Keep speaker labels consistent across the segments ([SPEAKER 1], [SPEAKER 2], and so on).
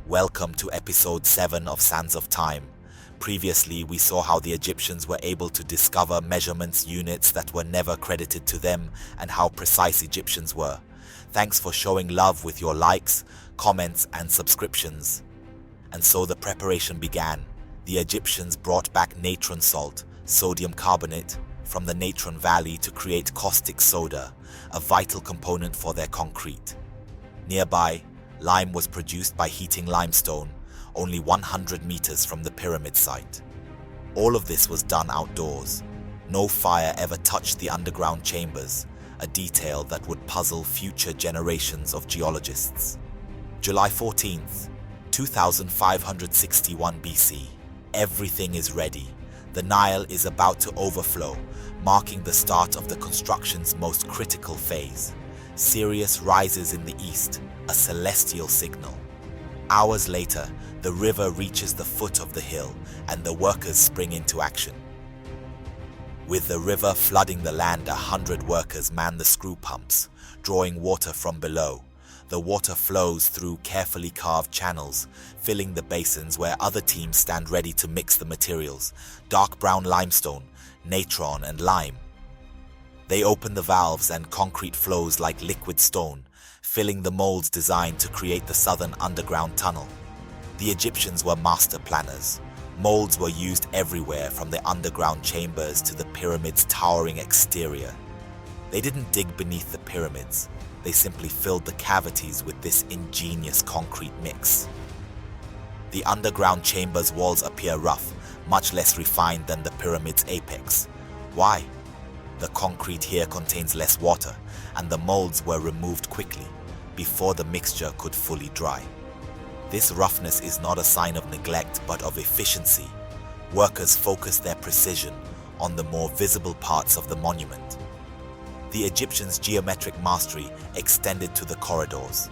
[SPEAKER 1] Welcome to episode 7 of Sands of Time. Previously, we saw how the Egyptians were able to discover measurements units that were never credited to them and how precise Egyptians were. Thanks for showing love with your likes, comments, and subscriptions. And so the preparation began. The Egyptians brought back natron salt, sodium carbonate, from the Natron Valley to create caustic soda, a vital component for their concrete. Nearby, lime was produced by heating limestone, only 100 meters from the pyramid site. All of this was done outdoors. No fire ever touched the underground chambers, a detail that would puzzle future generations of geologists. July 14th, 2561 BC. Everything is ready. The Nile is about to overflow, marking the start of the construction's most critical phase. Sirius rises in the east, a celestial signal. Hours later, the river reaches the foot of the hill and the workers spring into action. With the river flooding the land, 100 workers man the screw pumps, drawing water from below. The water flows through carefully carved channels, filling the basins where other teams stand ready to mix the materials: dark brown limestone, natron, and lime. They open the valves and concrete flows like liquid stone, filling the molds designed to create the southern underground tunnel. The Egyptians were master planners. Molds were used everywhere, from the underground chambers to the pyramid's towering exterior. They didn't dig beneath the pyramids. They simply filled the cavities with this ingenious concrete mix. The underground chamber's walls appear rough, much less refined than the pyramid's apex. Why? The concrete here contains less water, and the molds were removed quickly, before the mixture could fully dry. This roughness is not a sign of neglect, but of efficiency. Workers focus their precision on the more visible parts of the monument. The Egyptians' geometric mastery extended to the corridors.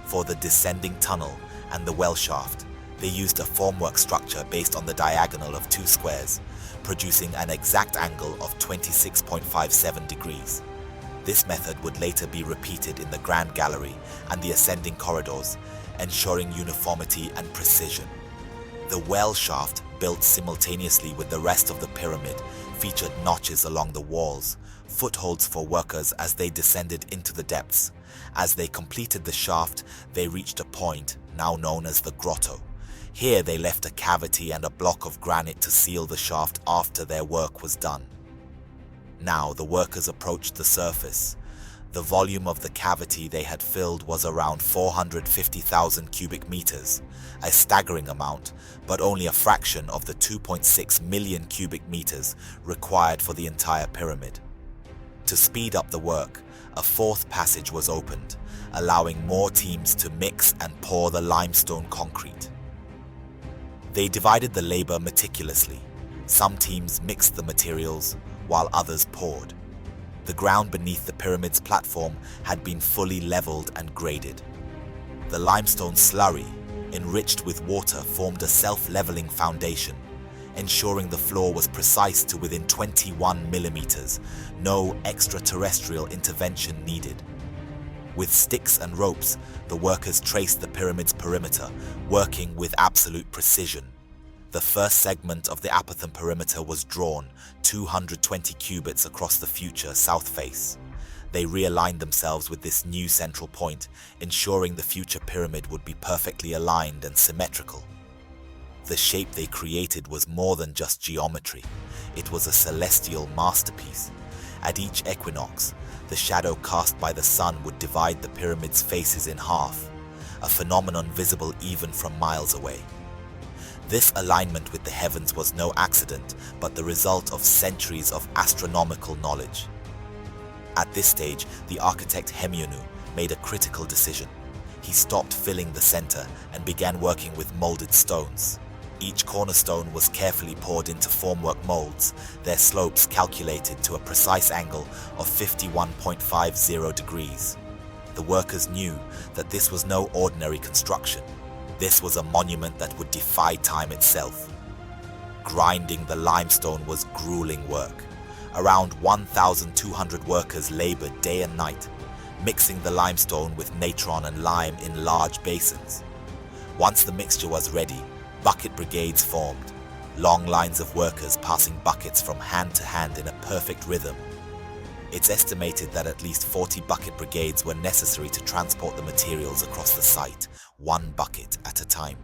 [SPEAKER 1] For the descending tunnel and the well shaft, they used a formwork structure based on the diagonal of two squares, producing an exact angle of 26.57 degrees. This method would later be repeated in the Grand Gallery and the ascending corridors, ensuring uniformity and precision. The well shaft, built simultaneously with the rest of the pyramid, featured notches along the walls, footholds for workers as they descended into the depths. As they completed the shaft, they reached a point, now known as the grotto. Here they left a cavity and a block of granite to seal the shaft after their work was done. Now the workers approached the surface. The volume of the cavity they had filled was around 450,000 cubic meters, a staggering amount, but only a fraction of the 2.6 million cubic meters required for the entire pyramid. To speed up the work, a fourth passage was opened, allowing more teams to mix and pour the limestone concrete. They divided the labor meticulously. Some teams mixed the materials, while others poured. The ground beneath the pyramid's platform had been fully leveled and graded. The limestone slurry, enriched with water, formed a self-leveling foundation, ensuring the floor was precise to within 21 millimeters, no extraterrestrial intervention needed. With sticks and ropes, the workers traced the pyramid's perimeter, working with absolute precision. The first segment of the Apothem perimeter was drawn, 220 cubits across the future south face. They realigned themselves with this new central point, ensuring the future pyramid would be perfectly aligned and symmetrical. The shape they created was more than just geometry. It was a celestial masterpiece. At each equinox, the shadow cast by the sun would divide the pyramid's faces in half, a phenomenon visible even from miles away. This alignment with the heavens was no accident, but the result of centuries of astronomical knowledge. At this stage, the architect Hemionu made a critical decision. He stopped filling the center and began working with molded stones. Each cornerstone was carefully poured into formwork molds, their slopes calculated to a precise angle of 51.50 degrees. The workers knew that this was no ordinary construction. This was a monument that would defy time itself. Grinding the limestone was grueling work. Around 1,200 workers labored day and night, mixing the limestone with natron and lime in large basins. Once the mixture was ready, bucket brigades formed, long lines of workers passing buckets from hand to hand in a perfect rhythm. It's estimated that at least 40 bucket brigades were necessary to transport the materials across the site, one bucket at a time.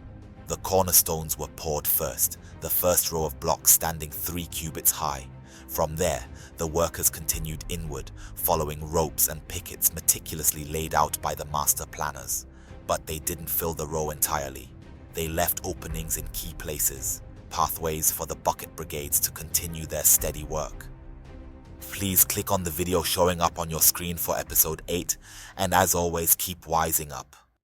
[SPEAKER 1] The cornerstones were poured first, the first row of blocks standing 3 cubits high. From there, the workers continued inward, following ropes and pickets meticulously laid out by the master planners. But they didn't fill the row entirely. They left openings in key places, pathways for the bucket brigades to continue their steady work. Please click on the video showing up on your screen for episode 8, and as always, keep wising up.